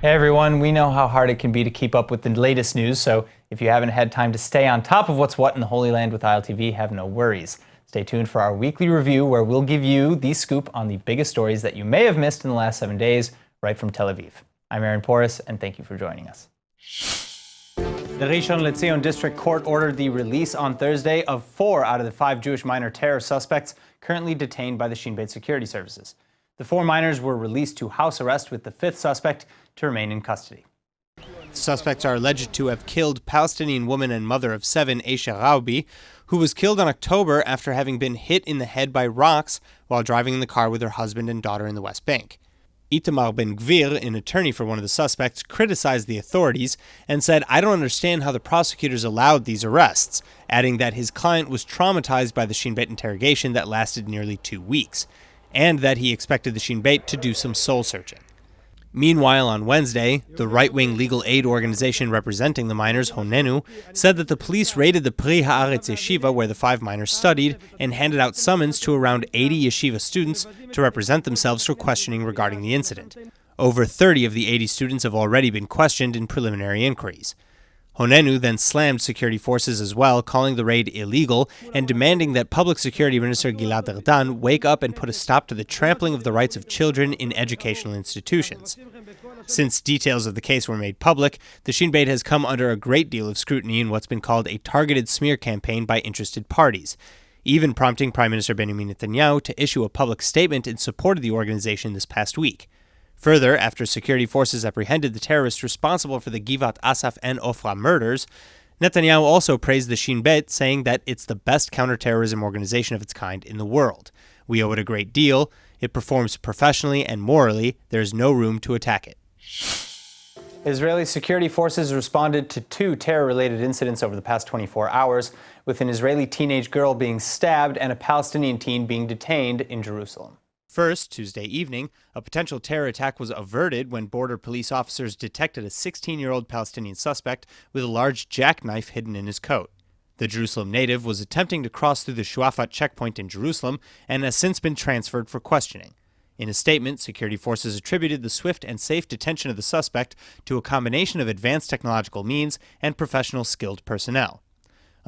Hey everyone, we know how hard it can be to keep up with the latest news, so if you haven't had time to stay on top of what's what in the Holy Land with ILTV, have no worries. Stay tuned for our weekly review where we'll give you the scoop on the biggest stories that you may have missed in the last 7 days, right from Tel Aviv. I'm Aaron Porras, and thank you for joining us. The Rishon LeZion District Court ordered the release on Thursday of 4 out of the 5 Jewish minor terror suspects currently detained by the Shin Bet security services. The 4 minors were released to house arrest with the 5th suspect to remain in custody. The suspects are alleged to have killed Palestinian woman and mother of 7, Aisha Raubi, who was killed in October after having been hit in the head by rocks while driving in the car with her husband and daughter in the West Bank. Itamar Ben-Gvir, an attorney for one of the suspects, criticized the authorities and said, "I don't understand how the prosecutors allowed these arrests," adding that his client was traumatized by the Shin Bet interrogation that lasted nearly 2 weeks, and that he expected the Shin Bet to do some soul-searching. Meanwhile, on Wednesday, the right-wing legal aid organization representing the minors, Honenu, said that the police raided the Pri Haaretz yeshiva where the 5 minors studied and handed out summons to around 80 yeshiva students to represent themselves for questioning regarding the incident. Over 30 of the 80 students have already been questioned in preliminary inquiries. Honenu then slammed security forces as well, calling the raid illegal and demanding that Public Security Minister Gilad Erdan wake up and put a stop to the trampling of the rights of children in educational institutions. Since details of the case were made public, the Shin Bet has come under a great deal of scrutiny in what's been called a targeted smear campaign by interested parties, even prompting Prime Minister Benjamin Netanyahu to issue a public statement in support of the organization this past week. Further, after security forces apprehended the terrorists responsible for the Givat Asaf and Ofra murders, Netanyahu also praised the Shin Bet, saying that it's the best counterterrorism organization of its kind in the world. "We owe it a great deal. It performs professionally and morally. There's no room to attack it." Israeli security forces responded to 2 terror-related incidents over the past 24 hours, with an Israeli teenage girl being stabbed and a Palestinian teen being detained in Jerusalem. First, Tuesday evening, a potential terror attack was averted when border police officers detected a 16-year-old Palestinian suspect with a large jackknife hidden in his coat. The Jerusalem native was attempting to cross through the Shuafat checkpoint in Jerusalem and has since been transferred for questioning. In a statement, security forces attributed the swift and safe detention of the suspect to a combination of advanced technological means and professional skilled personnel.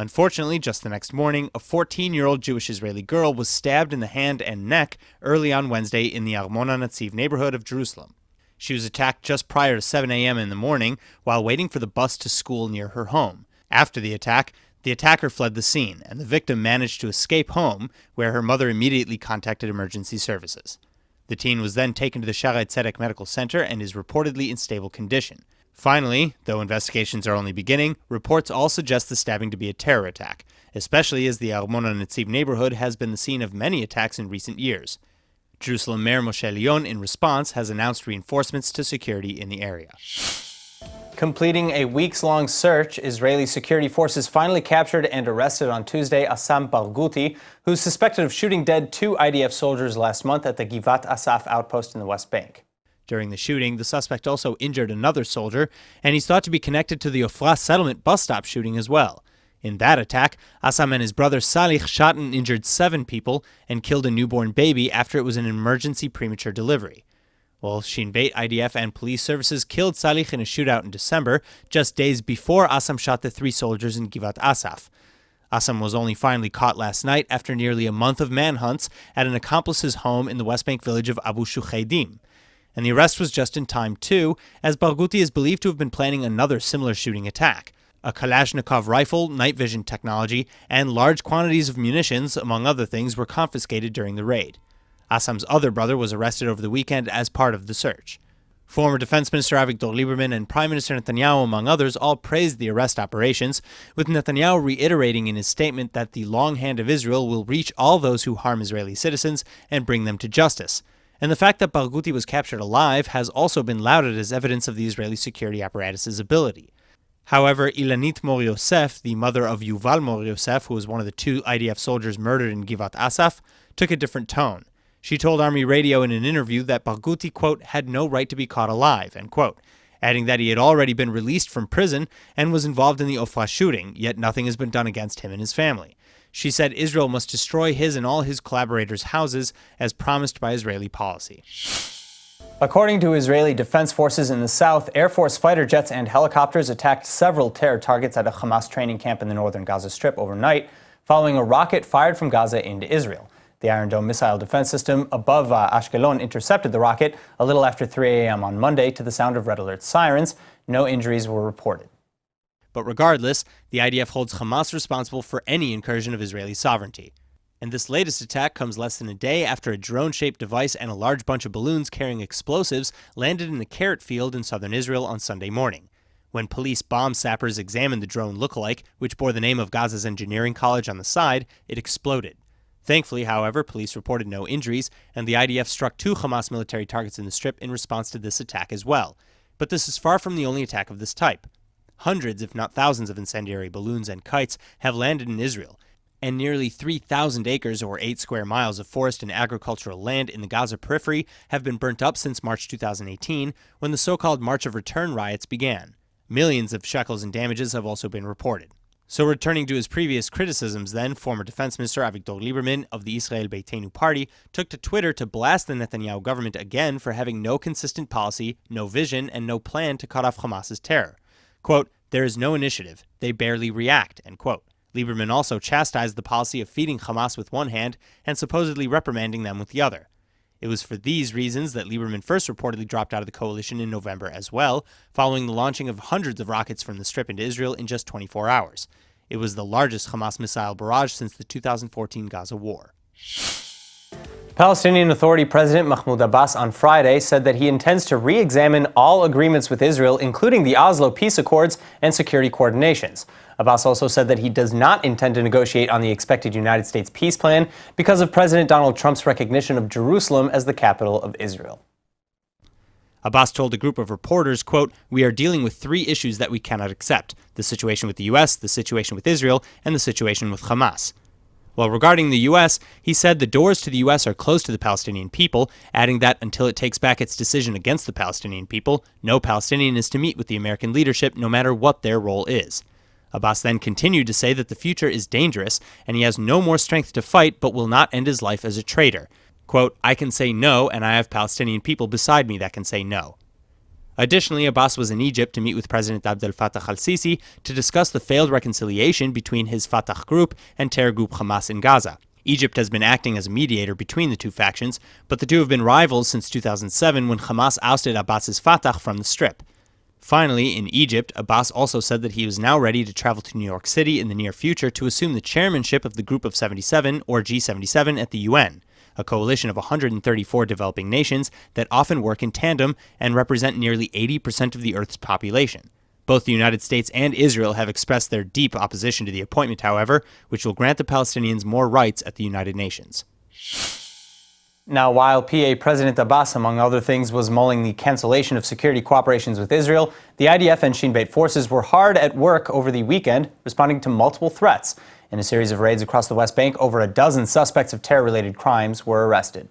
Unfortunately, just the next morning, a 14-year-old Jewish Israeli girl was stabbed in the hand and neck early on Wednesday in the Armon HaNatziv neighborhood of Jerusalem. She was attacked just prior to 7 a.m. in the morning while waiting for the bus to school near her home. After the attack, the attacker fled the scene, and the victim managed to escape home, where her mother immediately contacted emergency services. The teen was then taken to the Shaarei Tzedek Medical Center and is reportedly in stable condition. Finally, though investigations are only beginning, reports all suggest the stabbing to be a terror attack, especially as the Armon HaNatziv neighborhood has been the scene of many attacks in recent years. Jerusalem Mayor Moshe Leon, in response, has announced reinforcements to security in the area. Completing a weeks-long search, Israeli security forces finally captured and arrested on Tuesday Assam Barghouti, who's suspected of shooting dead 2 IDF soldiers last month at the Givat Asaf outpost in the West Bank. During the shooting, the suspect also injured another soldier, and he's thought to be connected to the Ofra settlement bus stop shooting as well. In that attack, Assam and his brother Salih shot and injured 7 people and killed a newborn baby after it was an emergency premature delivery. Well, Shin Bet, IDF, and police services killed Salih in a shootout in December, just days before Assam shot the 3 soldiers in Givat Asaf. Assam was only finally caught last night after nearly a month of manhunts at an accomplice's home in the West Bank village of Abu Shucheidim. And the arrest was just in time, too, as Barghouti is believed to have been planning another similar shooting attack. A Kalashnikov rifle, night vision technology, and large quantities of munitions, among other things, were confiscated during the raid. Assam's other brother was arrested over the weekend as part of the search. Former Defense Minister Avigdor Lieberman and Prime Minister Netanyahu, among others, all praised the arrest operations, with Netanyahu reiterating in his statement that the long hand of Israel will reach all those who harm Israeli citizens and bring them to justice. And the fact that Barghouti was captured alive has also been lauded as evidence of the Israeli security apparatus's ability. However, Ilanit Mor Yosef, the mother of Yuval Mor Yosef, who was one of the 2 IDF soldiers murdered in Givat Asaf, took a different tone. She told Army Radio in an interview that Barghouti, quote, had no right to be caught alive, end quote, adding that he had already been released from prison and was involved in the Ofra shooting, yet nothing has been done against him and his family. She said Israel must destroy his and all his collaborators' houses, as promised by Israeli policy. According to Israeli defense forces in the south, Air Force fighter jets and helicopters attacked several terror targets at a Hamas training camp in the northern Gaza Strip overnight, following a rocket fired from Gaza into Israel. The Iron Dome missile defense system above Ashkelon intercepted the rocket a little after 3 a.m. on Monday to the sound of red alert sirens. No injuries were reported. But regardless, the IDF holds Hamas responsible for any incursion of Israeli sovereignty. And this latest attack comes less than a day after a drone-shaped device and a large bunch of balloons carrying explosives landed in a carrot field in southern Israel on Sunday morning. When police bomb sappers examined the drone lookalike, which bore the name of Gaza's engineering college on the side, it exploded. Thankfully, however, police reported no injuries, and the IDF struck 2 Hamas military targets in the Strip in response to this attack as well. But this is far from the only attack of this type. Hundreds, if not thousands, of incendiary balloons and kites have landed in Israel, and nearly 3,000 acres or 8 square miles of forest and agricultural land in the Gaza periphery have been burnt up since March 2018, when the so-called March of Return riots began. Millions of shekels in damages have also been reported. So returning to his previous criticisms then, former Defense Minister Avigdor Lieberman of the Israel Beitenu party took to Twitter to blast the Netanyahu government again for having no consistent policy, no vision, and no plan to cut off Hamas's terror. Quote, "There is no initiative. They barely react," end quote. Lieberman also chastised the policy of feeding Hamas with one hand and supposedly reprimanding them with the other. It was for these reasons that Lieberman first reportedly dropped out of the coalition in November as well, following the launching of hundreds of rockets from the Strip into Israel in just 24 hours. It was the largest Hamas missile barrage since the 2014 Gaza war. Palestinian Authority President Mahmoud Abbas on Friday said that he intends to re-examine all agreements with Israel, including the Oslo peace accords and security coordinations. Abbas also said that he does not intend to negotiate on the expected United States peace plan because of President Donald Trump's recognition of Jerusalem as the capital of Israel. Abbas told a group of reporters, quote, "We are dealing with 3 issues that we cannot accept: the situation with the U.S., the situation with Israel, and the situation with Hamas." Well, regarding the U.S., he said the doors to the U.S. are closed to the Palestinian people, adding that until it takes back its decision against the Palestinian people, no Palestinian is to meet with the American leadership no matter what their role is. Abbas then continued to say that the future is dangerous and he has no more strength to fight but will not end his life as a traitor. Quote, "I can say no, and I have Palestinian people beside me that can say no." Additionally, Abbas was in Egypt to meet with President Abdel Fattah al-Sisi to discuss the failed reconciliation between his Fatah group and terror group Hamas in Gaza. Egypt has been acting as a mediator between the two factions, but the two have been rivals since 2007 when Hamas ousted Abbas's Fatah from the Strip. Finally, in Egypt, Abbas also said that he was now ready to travel to New York City in the near future to assume the chairmanship of the Group of 77, or G77, at the UN, a coalition of 134 developing nations that often work in tandem and represent nearly 80% of the Earth's population. Both the United States and Israel have expressed their deep opposition to the appointment, however, which will grant the Palestinians more rights at the United Nations. Now, while PA President Abbas, among other things, was mulling the cancellation of security cooperations with Israel, the IDF and Shin Bet forces were hard at work over the weekend, responding to multiple threats. In a series of raids across the West Bank, over a dozen suspects of terror-related crimes were arrested.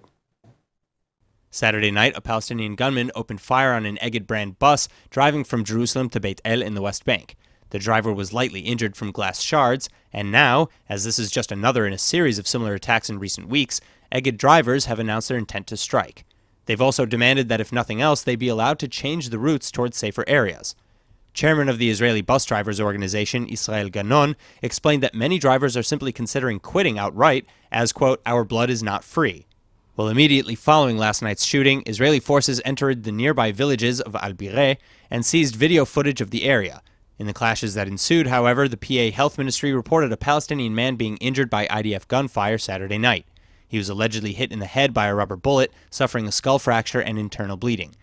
Saturday night, a Palestinian gunman opened fire on an Egged brand bus driving from Jerusalem to Beit El in the West Bank. The driver was lightly injured from glass shards, and now, as this is just another in a series of similar attacks in recent weeks, Egged drivers have announced their intent to strike. They've also demanded that if nothing else, they be allowed to change the routes towards safer areas. Chairman of the Israeli bus drivers organization, Israel Ganon, explained that many drivers are simply considering quitting outright as, quote, "Our blood is not free." Well, immediately following last night's shooting, Israeli forces entered the nearby villages of Al-Bireh and seized video footage of the area. In the clashes that ensued, however, the PA Health Ministry reported a Palestinian man being injured by IDF gunfire Saturday night. He was allegedly hit in the head by a rubber bullet, suffering a skull fracture and internal bleeding.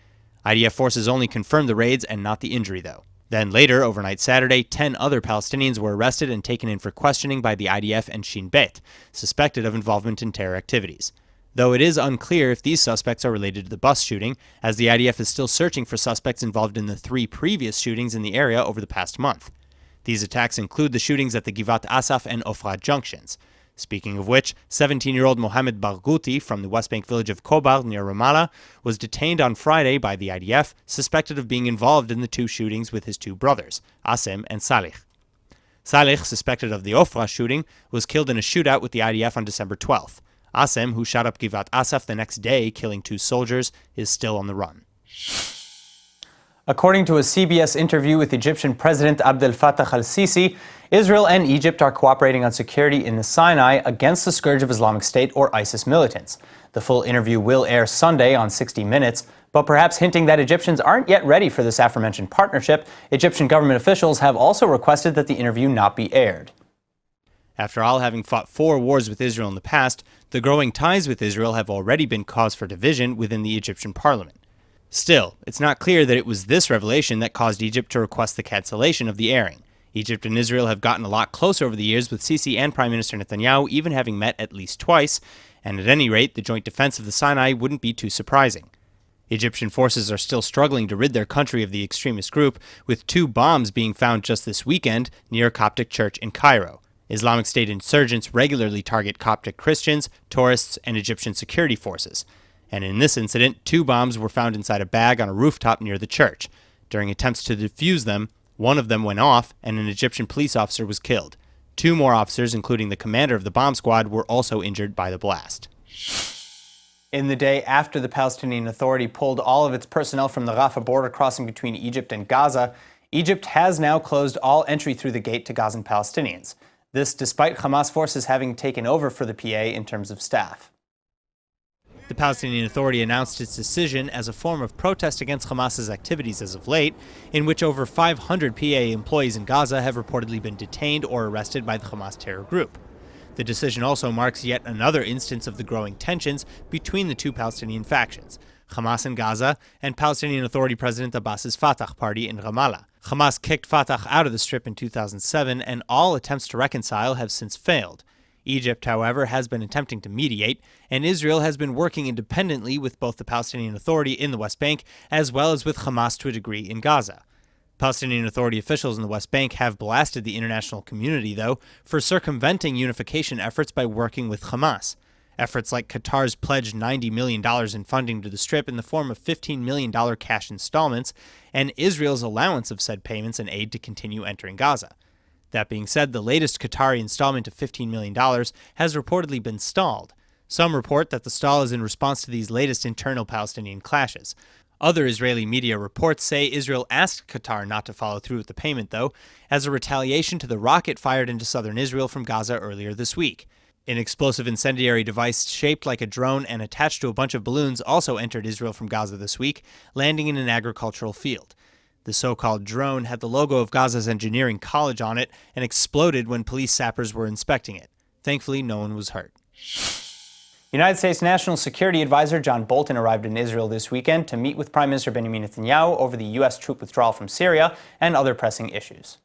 IDF forces only confirmed the raids and not the injury, though. Then later, overnight Saturday, 10 other Palestinians were arrested and taken in for questioning by the IDF and Shin Bet, suspected of involvement in terror activities. Though it is unclear if these suspects are related to the bus shooting, as the IDF is still searching for suspects involved in the 3 previous shootings in the area over the past month. These attacks include the shootings at the Givat Asaf and Ofra junctions. Speaking of which, 17-year-old Mohammed Barghouti from the West Bank village of Kobar near Ramallah was detained on Friday by the IDF, suspected of being involved in the 2 shootings with his 2 brothers, Asim and Salih. Salih, suspected of the Ofra shooting, was killed in a shootout with the IDF on December 12th. Assem, who shot up Givat Asaf the next day, killing 2 soldiers, is still on the run. According to a CBS interview with Egyptian President Abdel Fattah al-Sisi, Israel and Egypt are cooperating on security in the Sinai against the scourge of Islamic State or ISIS militants. The full interview will air Sunday on 60 Minutes, but perhaps hinting that Egyptians aren't yet ready for this aforementioned partnership, Egyptian government officials have also requested that the interview not be aired. After all having fought 4 wars with Israel in the past, the growing ties with Israel have already been cause for division within the Egyptian parliament. Still, it's not clear that it was this revelation that caused Egypt to request the cancellation of the airing. Egypt and Israel have gotten a lot closer over the years, with Sisi and Prime Minister Netanyahu even having met at least twice, and at any rate, the joint defense of the Sinai wouldn't be too surprising. Egyptian forces are still struggling to rid their country of the extremist group, with 2 bombs being found just this weekend near a Coptic church in Cairo. Islamic State insurgents regularly target Coptic Christians, tourists, and Egyptian security forces. And in this incident, 2 bombs were found inside a bag on a rooftop near the church. During attempts to defuse them, one of them went off and an Egyptian police officer was killed. 2 more officers, including the commander of the bomb squad, were also injured by the blast. In the day after the Palestinian Authority pulled all of its personnel from the Rafah border crossing between Egypt and Gaza, Egypt has now closed all entry through the gate to Gazan Palestinians. This despite Hamas forces having taken over for the PA in terms of staff. The Palestinian Authority announced its decision as a form of protest against Hamas's activities as of late, in which over 500 PA employees in Gaza have reportedly been detained or arrested by the Hamas terror group. The decision also marks yet another instance of the growing tensions between the 2 Palestinian factions, Hamas in Gaza and Palestinian Authority President Abbas's Fatah party in Ramallah. Hamas kicked Fatah out of the Strip in 2007, and all attempts to reconcile have since failed. Egypt, however, has been attempting to mediate, and Israel has been working independently with both the Palestinian Authority in the West Bank as well as with Hamas to a degree in Gaza. Palestinian Authority officials in the West Bank have blasted the international community, though, for circumventing unification efforts by working with Hamas. Efforts like Qatar's pledged $90 million in funding to the Strip in the form of $15 million cash installments, and Israel's allowance of said payments and aid to continue entering Gaza. That being said, the latest Qatari installment of $15 million has reportedly been stalled. Some report that the stall is in response to these latest internal Palestinian clashes. Other Israeli media reports say Israel asked Qatar not to follow through with the payment, though, as a retaliation to the rocket fired into southern Israel from Gaza earlier this week. An explosive incendiary device shaped like a drone and attached to a bunch of balloons also entered Israel from Gaza this week, landing in an agricultural field. The so-called drone had the logo of Gaza's engineering college on it and exploded when police sappers were inspecting it. Thankfully, no one was hurt. United States National Security Advisor John Bolton arrived in Israel this weekend to meet with Prime Minister Benjamin Netanyahu over the U.S. troop withdrawal from Syria and other pressing issues.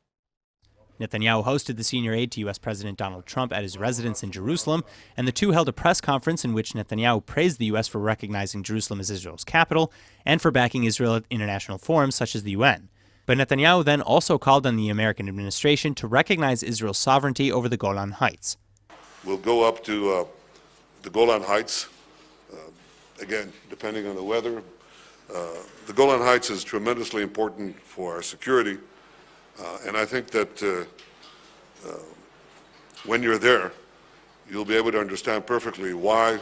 Netanyahu hosted the senior aide to U.S. President Donald Trump at his residence in Jerusalem, and the two held a press conference in which Netanyahu praised the U.S. for recognizing Jerusalem as Israel's capital and for backing Israel at international forums such as the UN. But Netanyahu then also called on the American administration to recognize Israel's sovereignty over the Golan Heights. We'll go up to the Golan Heights, again, depending on the weather. The Golan Heights is tremendously important for our security. And I think that when you're there, you'll be able to understand perfectly why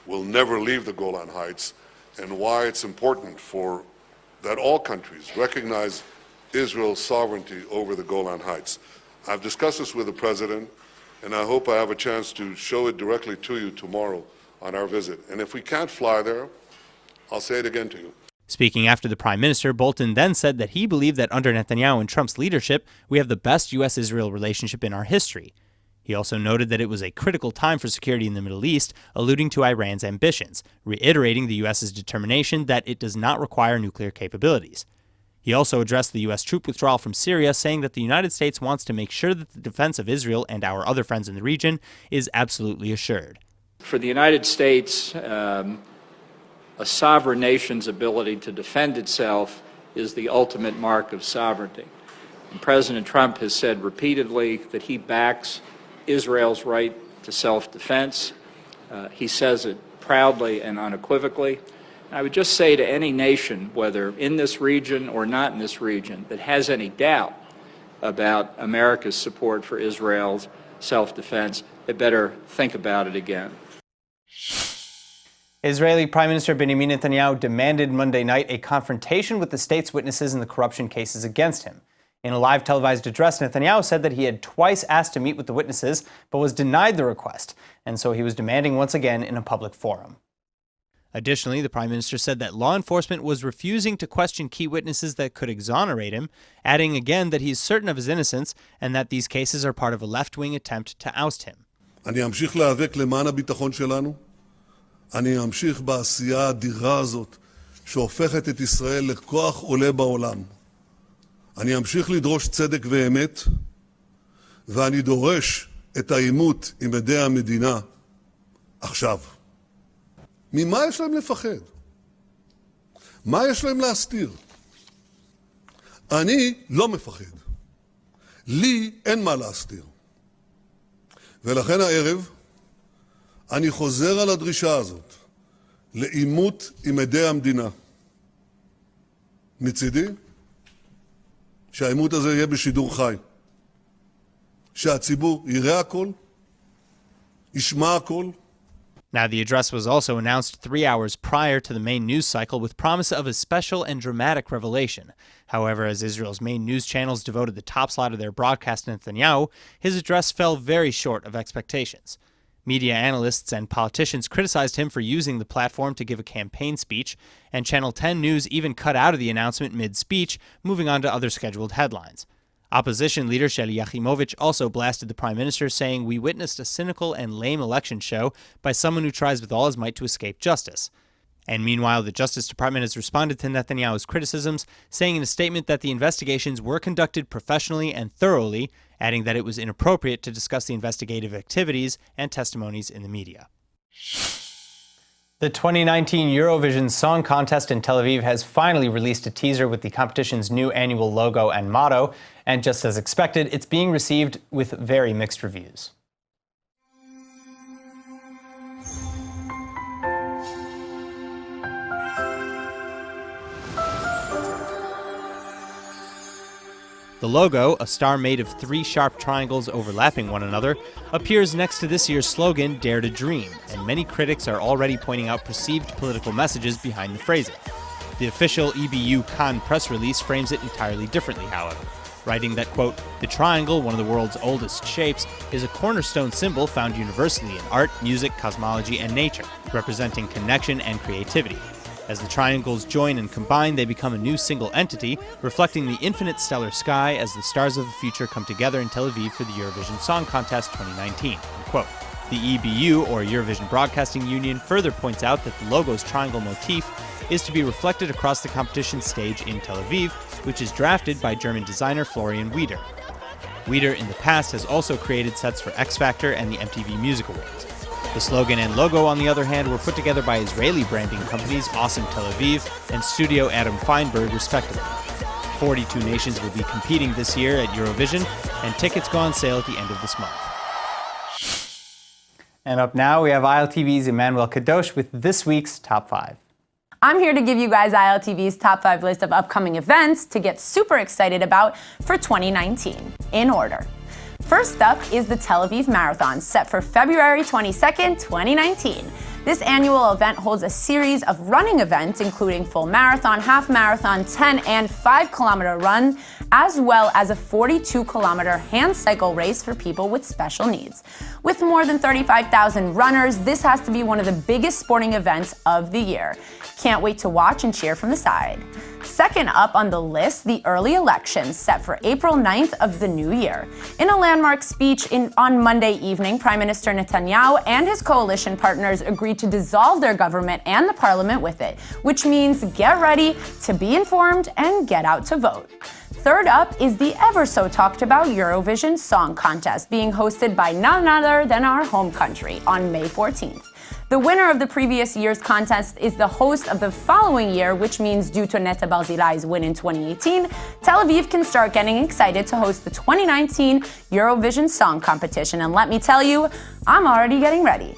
we'll never leave the Golan Heights and why it's important that all countries recognize Israel's sovereignty over the Golan Heights. I've discussed this with the President, and I hope I have a chance to show it directly to you tomorrow on our visit. And if we can't fly there, I'll say it again to you. Speaking after the Prime Minister, Bolton then said that he believed that under Netanyahu and Trump's leadership, we have the best U.S.-Israel relationship in our history. He also noted that it was a critical time for security in the Middle East, alluding to Iran's ambitions, reiterating the U.S.'s determination that it does not require nuclear capabilities. He also addressed the U.S. troop withdrawal from Syria, saying that the United States wants to make sure that the defense of Israel and our other friends in the region is absolutely assured. For the United States, a sovereign nation's ability to defend itself is the ultimate mark of sovereignty. And President Trump has said repeatedly that he backs Israel's right to self-defense. He says it proudly and unequivocally. I would just say to any nation, whether in this region or not in this region, that has any doubt about America's support for Israel's self-defense, they better think about it again. Israeli Prime Minister Benjamin Netanyahu demanded Monday night a confrontation with the state's witnesses in the corruption cases against him. In a live televised address, Netanyahu said that he had twice asked to meet with the witnesses, but was denied the request, and so he was demanding once again in a public forum. Additionally, the Prime Minister said that law enforcement was refusing to question key witnesses that could exonerate him, adding again that he is certain of his innocence and that these cases are part of a left-wing attempt to oust him. אני אמשיך להיאבק למען הביטחון שלנו. אני אמשיך בעשייה האדירה הזאת שהופכת את ישראל לכוח עולה בעולם. אני אמשיך לדרוש צדק ואמת, ואני דורש את העימות עם עדי המדינה עכשיו. ממה יש להם לפחד? מה יש להם להסתיר? אני לא מפחד. לי אין מה להסתיר. ולכן הערב אני חוזר על הדרישה הזאת לעימות עם עדי המדינה. מצידי, שהעימות הזה יהיה בשידור חי. שהציבור יראה הכל, ישמע הכל. Now, the address was also announced 3 hours prior to the main news cycle with promise of a special and dramatic revelation. However, as Israel's main news channels devoted the top slot of their broadcast to Netanyahu, his address fell very short of expectations. Media analysts and politicians criticized him for using the platform to give a campaign speech, and Channel 10 News even cut out of the announcement mid-speech, moving on to other scheduled headlines. Opposition leader Sheli Yachimovich also blasted the prime minister, saying, "We witnessed a cynical and lame election show by someone who tries with all his might to escape justice." And meanwhile, the Justice Department has responded to Netanyahu's criticisms, saying in a statement that the investigations were conducted professionally and thoroughly, adding that it was inappropriate to discuss the investigative activities and testimonies in the media. The 2019 Eurovision Song Contest in Tel Aviv has finally released a teaser with the competition's new annual logo and motto, and just as expected, it's being received with very mixed reviews. The logo, a star made of 3 sharp triangles overlapping one another, appears next to this year's slogan, "Dare to Dream," and many critics are already pointing out perceived political messages behind the phrasing. The official EBU Cannes press release frames it entirely differently, however, writing that, quote, "The triangle, one of the world's oldest shapes, is a cornerstone symbol found universally in art, music, cosmology, and nature, representing connection and creativity. As the triangles join and combine, they become a new single entity, reflecting the infinite stellar sky as the stars of the future come together in Tel Aviv for the Eurovision Song Contest 2019. Quote. The EBU, or Eurovision Broadcasting Union, further points out that the logo's triangle motif is to be reflected across the competition's stage in Tel Aviv, which is drafted by German designer Florian Wieder. Wieder in the past has also created sets for X Factor and the MTV Music Awards. The slogan and logo, on the other hand, were put together by Israeli branding companies Awesome Tel Aviv and Studio Adam Feinberg, respectively. 42 nations will be competing this year at Eurovision, and tickets go on sale at the end of this month. And up now, we have ILTV's Emmanuel Kadosh with this week's Top 5. I'm here to give you guys ILTV's Top 5 list of upcoming events to get super excited about for 2019, in order. First up is the Tel Aviv Marathon, set for February 22nd, 2019. This annual event holds a series of running events, including full marathon, half marathon, 10 and 5-kilometer run, as well as a 42-kilometer hand cycle race for people with special needs. With more than 35,000 runners, this has to be one of the biggest sporting events of the year. Can't wait to watch and cheer from the side. Second up on the list, the early elections set for April 9th of the new year. In a landmark speech on Monday evening, Prime Minister Netanyahu and his coalition partners agreed to dissolve their government and the parliament with it, which means get ready to be informed and get out to vote. Third up is the ever so talked about Eurovision Song Contest, being hosted by none other than our home country on May 14th. The winner of the previous year's contest is the host of the following year, which means due to Netta Barzilai's win in 2018, Tel Aviv can start getting excited to host the 2019 Eurovision Song Competition. And let me tell you, I'm already getting ready.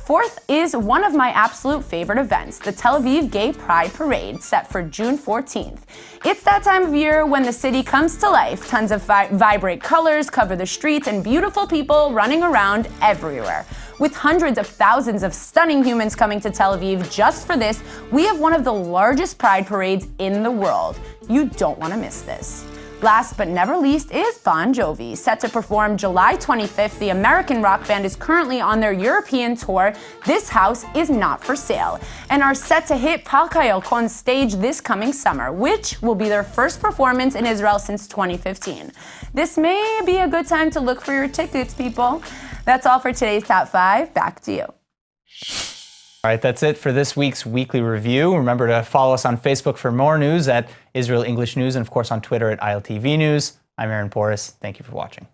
Fourth is one of my absolute favorite events, the Tel Aviv Gay Pride Parade, set for June 14th. It's that time of year when the city comes to life. Tons of vibrant colors cover the streets and beautiful people running around everywhere. With hundreds of thousands of stunning humans coming to Tel Aviv just for this, we have one of the largest pride parades in the world. You don't want to miss this. Last but never least is Bon Jovi. Set to perform July 25th, the American rock band is currently on their European tour. This house is not for sale, and are set to hit Palkayokon stage this coming summer, which will be their first performance in Israel since 2015. This may be a good time to look for your tickets, people. That's all for today's Top 5. Back to you. All right, that's it for this week's weekly review. Remember to follow us on Facebook for more news at Israel English News, and of course on Twitter at ILTV News. I'm Aaron Porras. Thank you for watching.